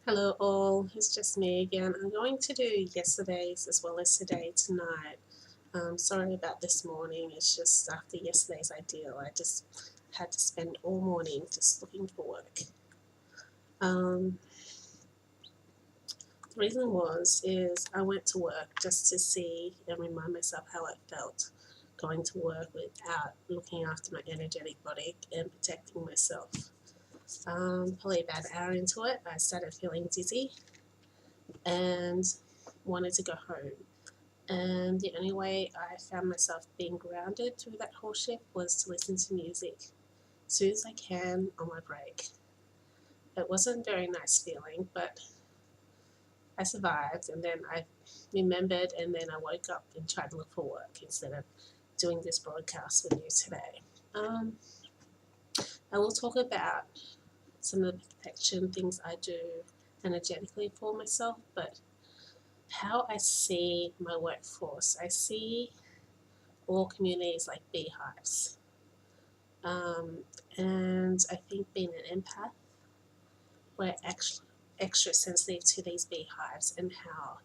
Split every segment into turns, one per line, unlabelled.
Hello all, it's just me again. I'm going to do yesterday's as well as today tonight. Sorry about this morning, it's just after yesterday's ideal. I just had to spend all morning just looking for work. Um, the reason is I went to work just to see and remind myself how I felt going to work without looking after my energetic body and protecting myself. Probably about an hour into it, I started feeling dizzy and wanted to go home. And the only way I found myself being grounded through that whole shift was to listen to music as soon as I can on my break. It wasn't a very nice feeling, but I survived, and then I remembered, and then I woke up and tried to look for work instead of doing this broadcast with you today. Um, I will talk about some of the protection things I do energetically for myself, but how I see my workforce. I see all communities like beehives. Um, and I think being an empath, we're actually extra sensitive to these beehives and how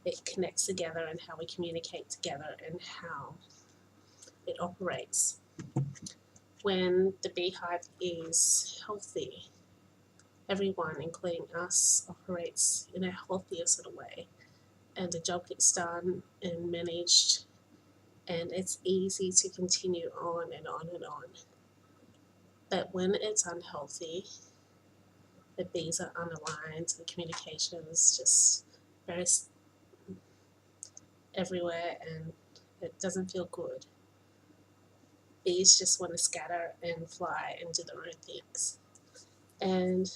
it connects together and how we communicate together and how it operates. When the beehive is healthy, everyone, including us, operates in a healthier sort of way, and the job gets done and managed, and it's easy to continue on and on and on. But when it's unhealthy, the bees are unaligned, the communication is just very everywhere, and it doesn't feel good. Bees just want to scatter and fly and do their own things. And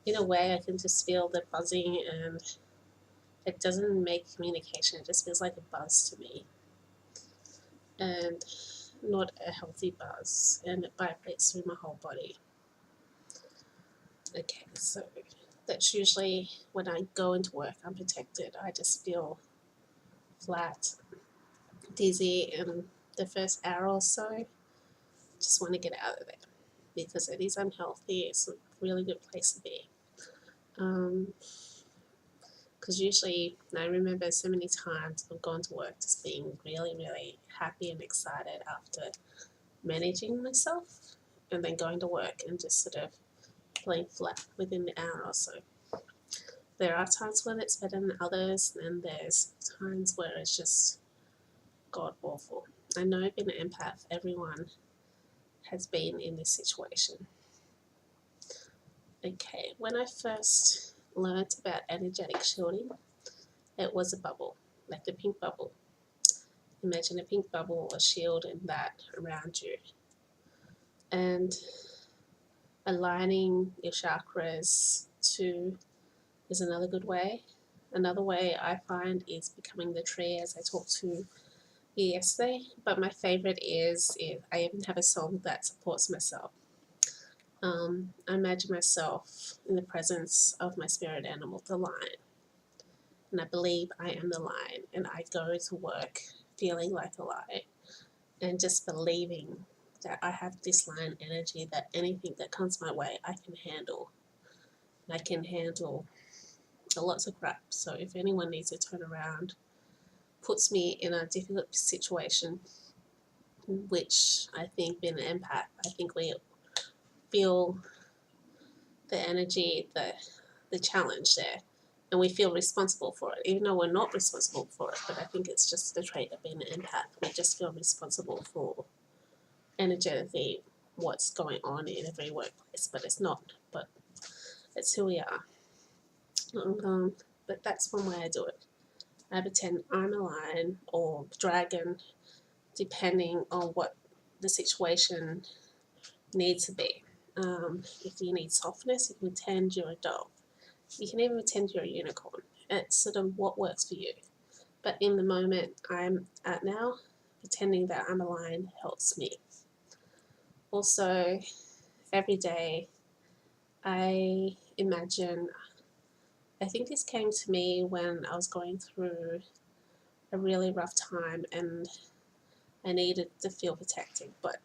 in a way, I can just feel the buzzing, and it doesn't make communication, it just feels like a buzz to me, and not a healthy buzz, and it vibrates through my whole body. Okay, so that's usually when I go into work unprotected, I just feel flat, dizzy, and the first hour or so, just want to get out of there because it is unhealthy. It's a really good place to be. Because usually, I remember so many times I've gone to work just being really, really happy and excited after managing myself, and then going to work and just sort of feeling flat within the hour or so. There are times when it's better than others, and there's times where it's just god awful. I know being an empath, everyone has been in this situation. Okay, when I first learnt about energetic shielding, it was a bubble, like the pink bubble. Imagine a pink bubble or shield and that around you. And aligning your chakras too is another good way. Another way I find is becoming the tree, as I talked to you yesterday. But my favorite is if I even have a song that supports myself. I imagine myself in the presence of my spirit animal, the lion. And I believe I am the lion, and I go to work feeling like a lion and just believing that I have this lion energy, that anything that comes my way I can handle. And I can handle lots of crap. So if anyone needs to turn around, puts me in a difficult situation, which I think being an empath, I think we feel the energy, the challenge there, and we feel responsible for it, even though we're not responsible for it. But I think it's just the trait of being an empath. We just feel responsible for energetically what's going on in every workplace, but it's not. But it's who we are. But that's one way I do it. I pretend I'm a lion or dragon, depending on what the situation needs to be. If you need softness, you can pretend you're a dog. You can even pretend you're a unicorn. It's sort of what works for you. But in the moment I'm at now, pretending that I'm a lion helps me. Also, every day I imagine, I think this came to me when I was going through a really rough time and I needed to feel protected, but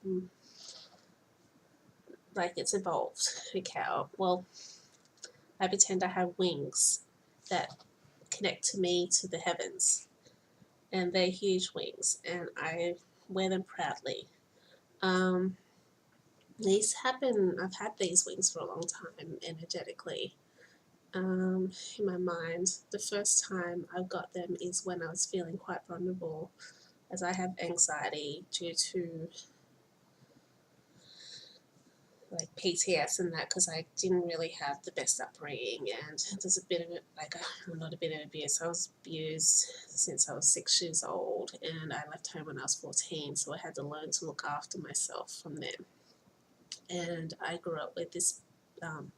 like it's evolved. Okay, well, I pretend I have wings that connect to me to the heavens, and they're huge wings, and I wear them proudly. Um, these happen. I've had these wings for a long time, energetically. In my mind, the first time I got them is when I was feeling quite vulnerable, as I have anxiety due to like PTS and that, because I didn't really have the best upbringing, and there's a bit of it, like well, not a bit of abuse. I was abused since I was 6 years old, and I left home when I was 14, so I had to learn to look after myself from then. And I grew up with this um,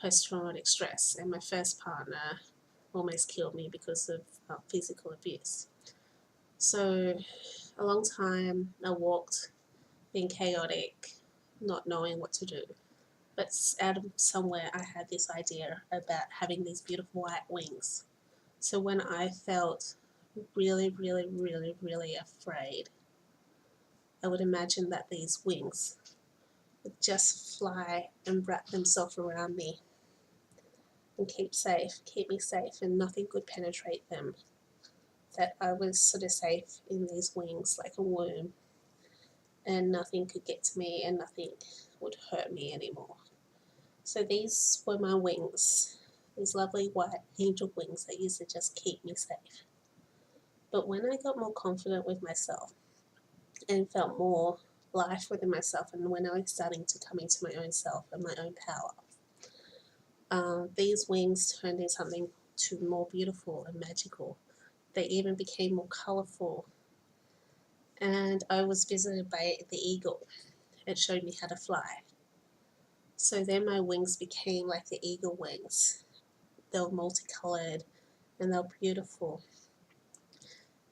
post-traumatic stress, and my first partner almost killed me because of physical abuse. So a long time I walked, being chaotic, not knowing what to do. But out of somewhere, I had this idea about having these beautiful white wings. So when I felt really, really, really, really afraid, I would imagine that these wings would just fly and wrap themselves around me and keep me safe, and nothing could penetrate them. That I was sort of safe in these wings like a worm, and nothing could get to me and nothing would hurt me anymore. So these were my wings, these lovely white angel wings that used to just keep me safe. But when I got more confident with myself and felt more life within myself, and when I was starting to come into my own self and my own power, these wings turned into something to more beautiful and magical. They even became more colorful, and I was visited by the eagle. It showed me how to fly. So then my wings became like the eagle wings. They were multicolored and they were beautiful.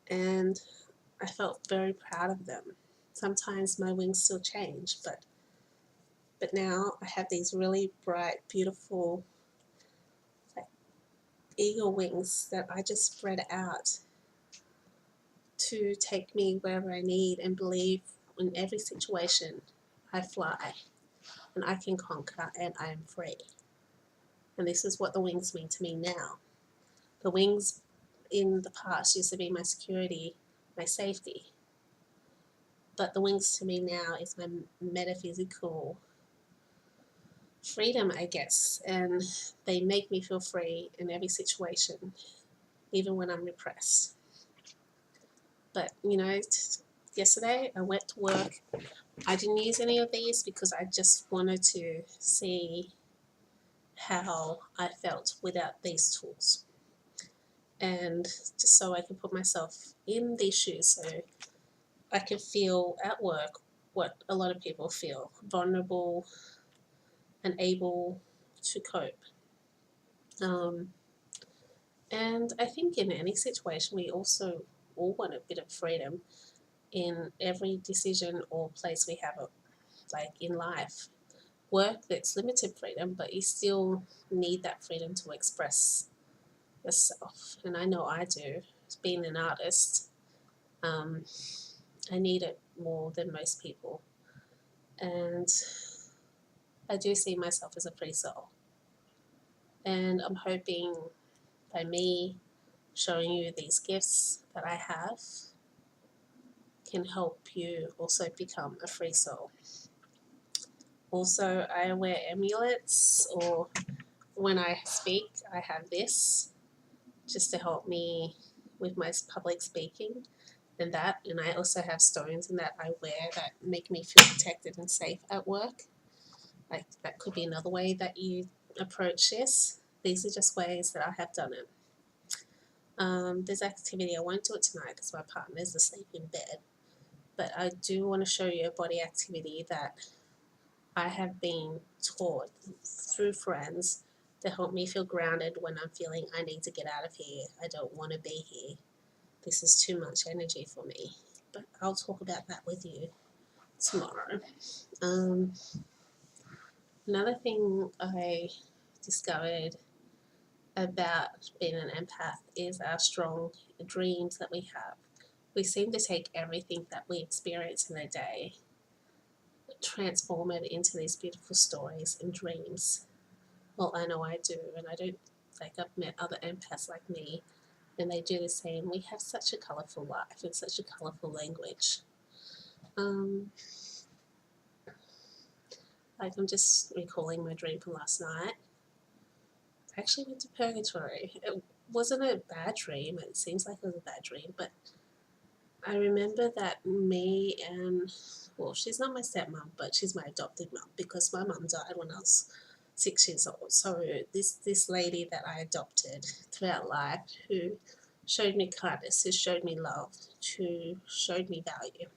And I felt very proud of them. Sometimes my wings still change, but now I have these really bright, beautiful like, eagle wings that I just spread out to take me wherever I need, and believe in every situation I fly and I can conquer and I am free. And this is what the wings mean to me now. The wings in the past used to be my security, my safety. But the wings to me now is my metaphysical freedom, I guess. And they make me feel free in every situation, even when I'm repressed. But, yesterday I went to work. I didn't use any of these because I just wanted to see how I felt without these tools. And just so I can put myself in these shoes, so I can feel at work what a lot of people feel, vulnerable and able to cope. Um, and I think in any situation, we also all want a bit of freedom in every decision or place we have, like in life. Work, that's limited freedom, but you still need that freedom to express yourself. And I know I do. Being an artist, um, I need it more than most people. And I do see myself as a free soul. And I'm hoping by me showing you these gifts that I have can help you also become a free soul. Also, I wear amulets, or when I speak, I have this just to help me with my public speaking and that. And I also have stones in that I wear that make me feel protected and safe at work. Like that could be another way that you approach this. These are just ways that I have done it. This activity, I won't do it tonight because my partner is asleep in bed, but I do want to show you a body activity that I have been taught through friends to help me feel grounded when I'm feeling I need to get out of here. I don't want to be here. This is too much energy for me. But I'll talk about that with you tomorrow. Another thing I discovered about being an empath is our strong dreams that we have. We seem to take everything that we experience in a day, transform it into these beautiful stories and dreams. Well, I know I do, and I don't like I've met other empaths like me, and they do the same. We have such a colourful life and such a colourful language. Um, like I'm just recalling my dream from last night. I actually went to purgatory. It wasn't a bad dream. It seems like it was a bad dream, but I remember that me and, well, she's not my stepmom, but she's my adopted mum because my mum died when I was 6 years old. So this lady that I adopted throughout life, who showed me kindness, who showed me love, who showed me value.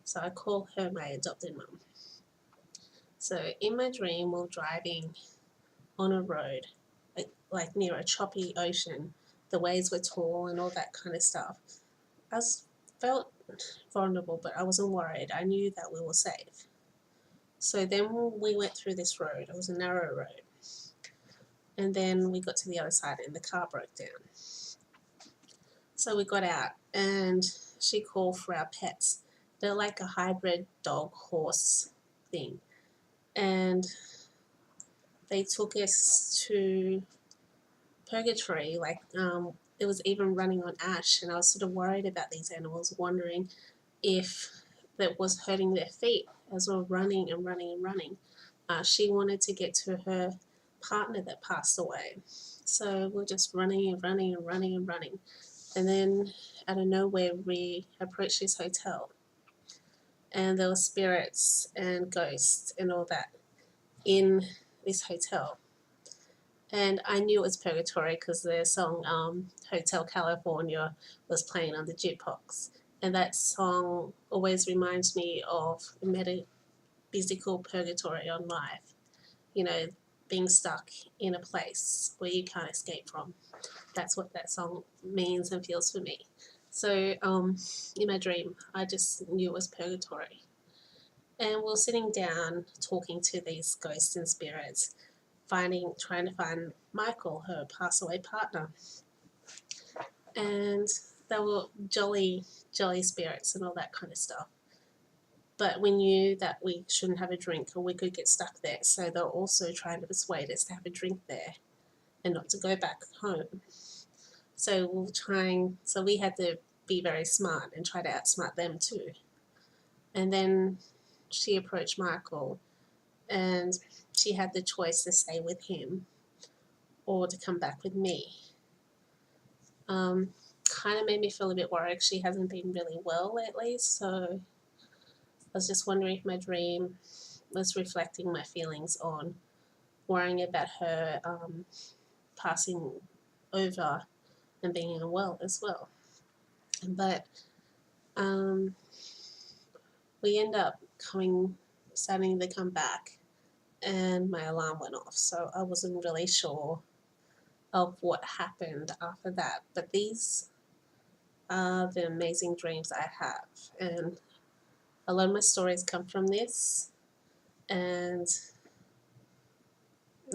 So I call her my adopted mum. So in my dream, while driving on a road, like near a choppy ocean, the waves were tall and all that kind of stuff. I felt vulnerable, but I wasn't worried. I knew that we were safe. So then we went through this road. It was a narrow road. And then we got to the other side and the car broke down. So we got out and she called for our pets. They're like a hybrid dog horse thing. And they took us to purgatory. It was even running on ash. And I was sort of worried about these animals, wondering if that was hurting their feet as we were running and running and running. She wanted to get to her partner that passed away. So we're just running and running and running and running. And then out of nowhere, we approached this hotel. And there were spirits and ghosts and all that in this hotel. And I knew it was purgatory because the song Hotel California was playing on the jukebox. And that song always reminds me of a metaphysical purgatory on life. You know, being stuck in a place where you can't escape from. That's what that song means and feels for me. So in my dream, I just knew it was purgatory. And we're sitting down talking to these ghosts and spirits, trying to find Michael, her pass away partner. And they were jolly spirits and all that kind of stuff. But we knew that we shouldn't have a drink or we could get stuck there. So they were also trying to persuade us to have a drink there and not to go back home. So we had to be very smart and try to outsmart them too. And then she approached Michael and she had the choice to stay with him or to come back with me. Kind of made me feel a bit worried. She hasn't been really well lately, so I was just wondering if my dream was reflecting my feelings on worrying about her passing over and being unwell as well. But we end up starting to come back, and my alarm went off, so I wasn't really sure of what happened after that. But these are the amazing dreams I have, and a lot of my stories come from this, and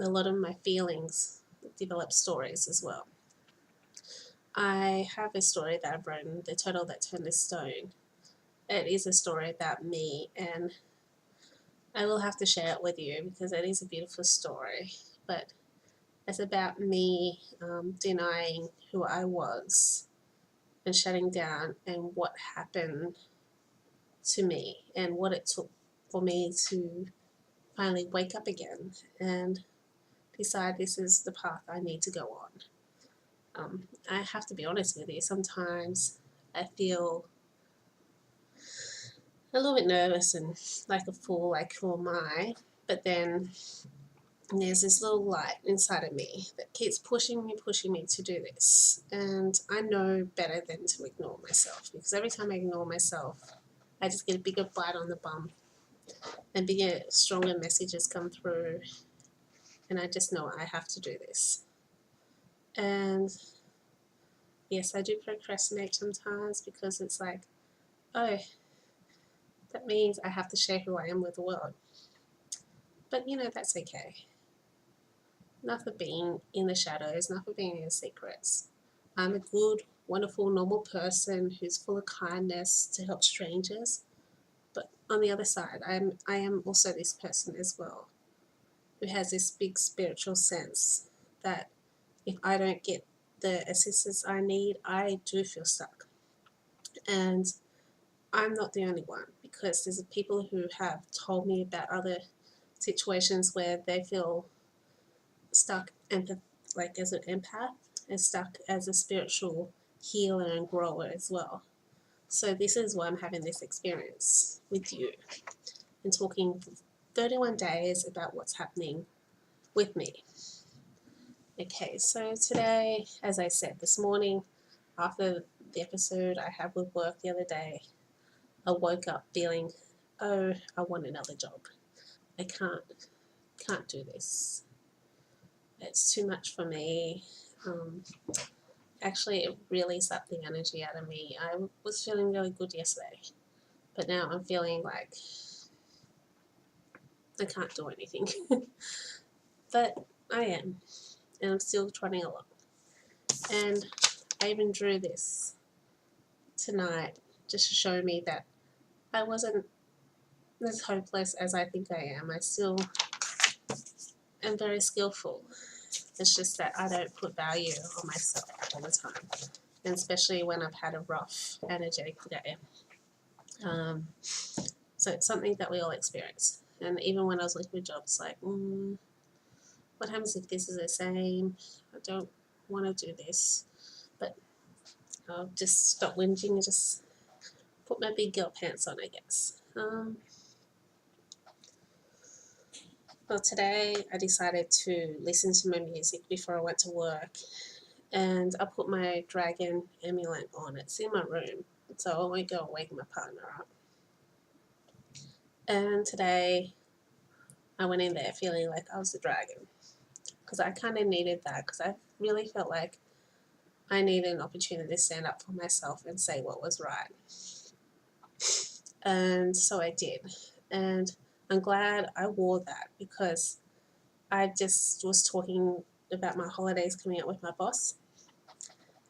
a lot of my feelings develop stories as well. I have a story that I've written, The Turtle That Turned to Stone. It is a story about me, and I will have to share it with you because it is a beautiful story. But it's about me denying who I was and shutting down, and what happened to me and what it took for me to finally wake up again and decide this is the path I need to go on. I have to be honest with you, sometimes I feel a little bit nervous and like a fool, like who am I? But then there's this little light inside of me that keeps pushing me to do this. And I know better than to ignore myself, because every time I ignore myself, I just get a bigger bite on the bum and bigger, stronger messages come through. And I just know I have to do this. And yes, I do procrastinate sometimes because it's like, oh, that means I have to share who I am with the world. But that's okay. Not for being in the shadows, not for being in the secrets. I'm a good, wonderful, normal person who's full of kindness to help strangers. But on the other side, I am also this person as well. who has this big spiritual sense that if I don't get the assistance I need, I do feel stuck. And I'm not the only one, because there's people who have told me about other situations where they feel stuck like as an empath, and stuck as a spiritual healer and grower as well. So this is why I'm having this experience with you and talking for 31 days about what's happening with me. Okay, so today, as I said this morning, after the episode I had with work the other day, I woke up feeling, oh, I want another job. I can't do this. It's too much for me. Actually, it really sucked the energy out of me. I was feeling really good yesterday, but now I'm feeling like I can't do anything. But I am, and I'm still trotting along. And I even drew this tonight just to show me that I wasn't as hopeless as I think I am. I still am very skillful. It's just that I don't put value on myself all the time, and especially when I've had a rough, energetic day. So it's something that we all experience. And even when I was looking for jobs, like, what happens if this is the same? I don't want to do this. But I'll just stop whinging and just put my big girl pants on, I guess. Well, today I decided to listen to my music before I went to work, and I put my dragon amulet on. It's in my room, so I won't go wake my partner up. And today I went in there feeling like I was a dragon, because I kind of needed that, because I really felt like I needed an opportunity to stand up for myself and say what was right. And so I did. And I'm glad I wore that, because I just was talking about my holidays coming up with my boss.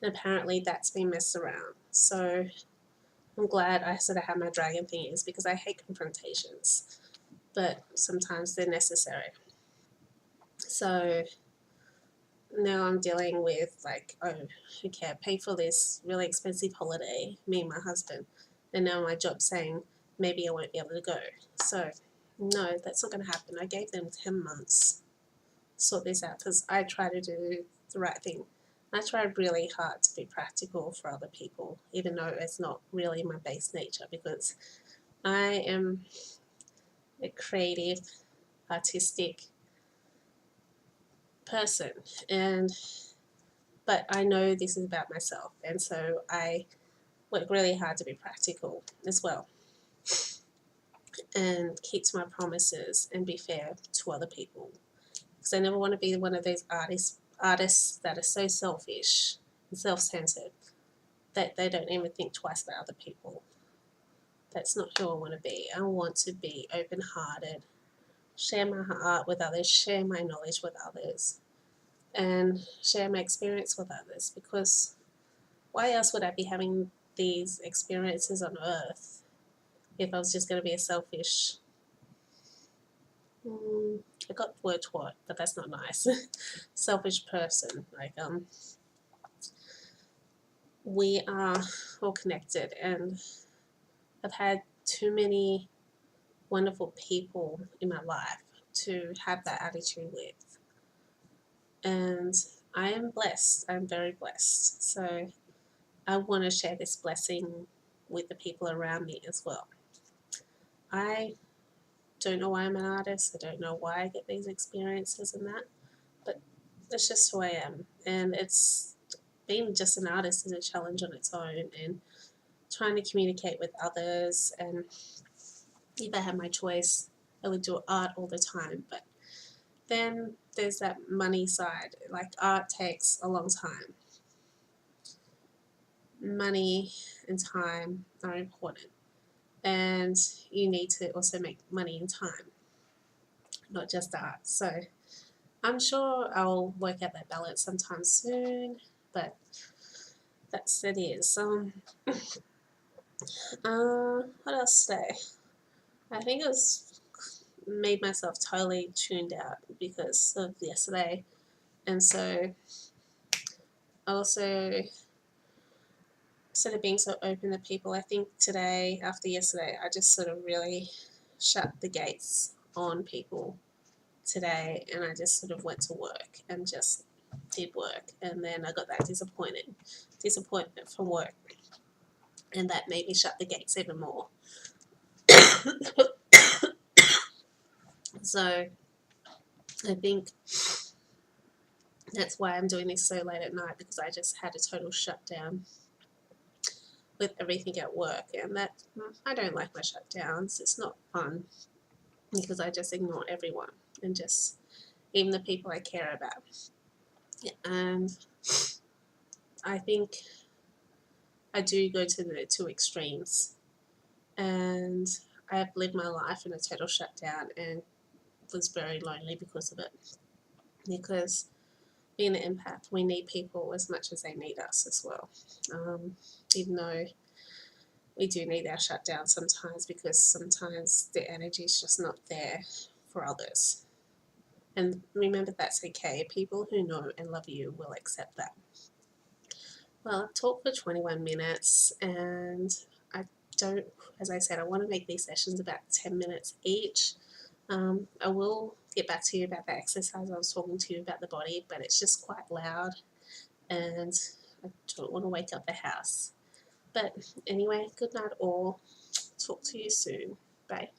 And apparently that's been messed around. So I'm glad I sort of have my dragon thingies, because I hate confrontations, but sometimes they're necessary. So now I'm dealing with like, oh, okay, I paid for this really expensive holiday, me and my husband, and now my job's saying maybe I won't be able to go. So no, that's not going to happen. I gave them 10 months to sort this out, because I try to do the right thing. I try really hard to be practical for other people, even though it's not really my base nature, because I am a creative, artistic person, but I know this is about myself, and so I work really hard to be practical as well, and keep to my promises and be fair to other people, because I never want to be one of those artists that are so selfish and self-centered that they don't even think twice about other people. That's not who I want to be. I want to be open-hearted, share my art with others, share my knowledge with others, and share my experience with others, because why else would I be having these experiences on earth if I was just going to be a selfish, I got the word twat, but that's not nice, selfish person. Like, we are all connected, and I've had too many wonderful people in my life to have that attitude with. And I am blessed. I'm very blessed. So I want to share this blessing with the people around me as well. I don't know why I'm an artist. I don't know why I get these experiences and that, but that's just who I am. And it's being just an artist is a challenge on its own, and trying to communicate with others. And if I had my choice, I would do art all the time. But then there's that money side. Like, art takes a long time. Money and time are important, and you need to also make money in time, not just art. So I'm sure I'll work out that balance sometime soon, but that's it is. What else today? I think it was made myself totally tuned out because of yesterday. And so also, instead of being so open to people, I think today, after yesterday, I just sort of really shut the gates on people today, and I just sort of went to work and just did work, and then I got that disappointment from work, and that made me shut the gates even more. So I think that's why I'm doing this so late at night, because I just had a total shutdown with everything at work, and that I don't like my shutdowns. It's not fun because I just ignore everyone and just even the people I care about. And I think I do go to the two extremes, and I've lived my life in a total shutdown and was very lonely because of it. Because being an empath, we need people as much as they need us as well. Even though we do need our shutdown sometimes, because sometimes the energy is just not there for others. And remember, that's okay. People who know and love you will accept that. Well, I've talked for 21 minutes, and I don't, as I said, I want to make these sessions about 10 minutes each. I will get back to you about that exercise I was talking to you about the body, but it's just quite loud, and I don't want to wake up the house. But anyway, good night all. Talk to you soon. Bye.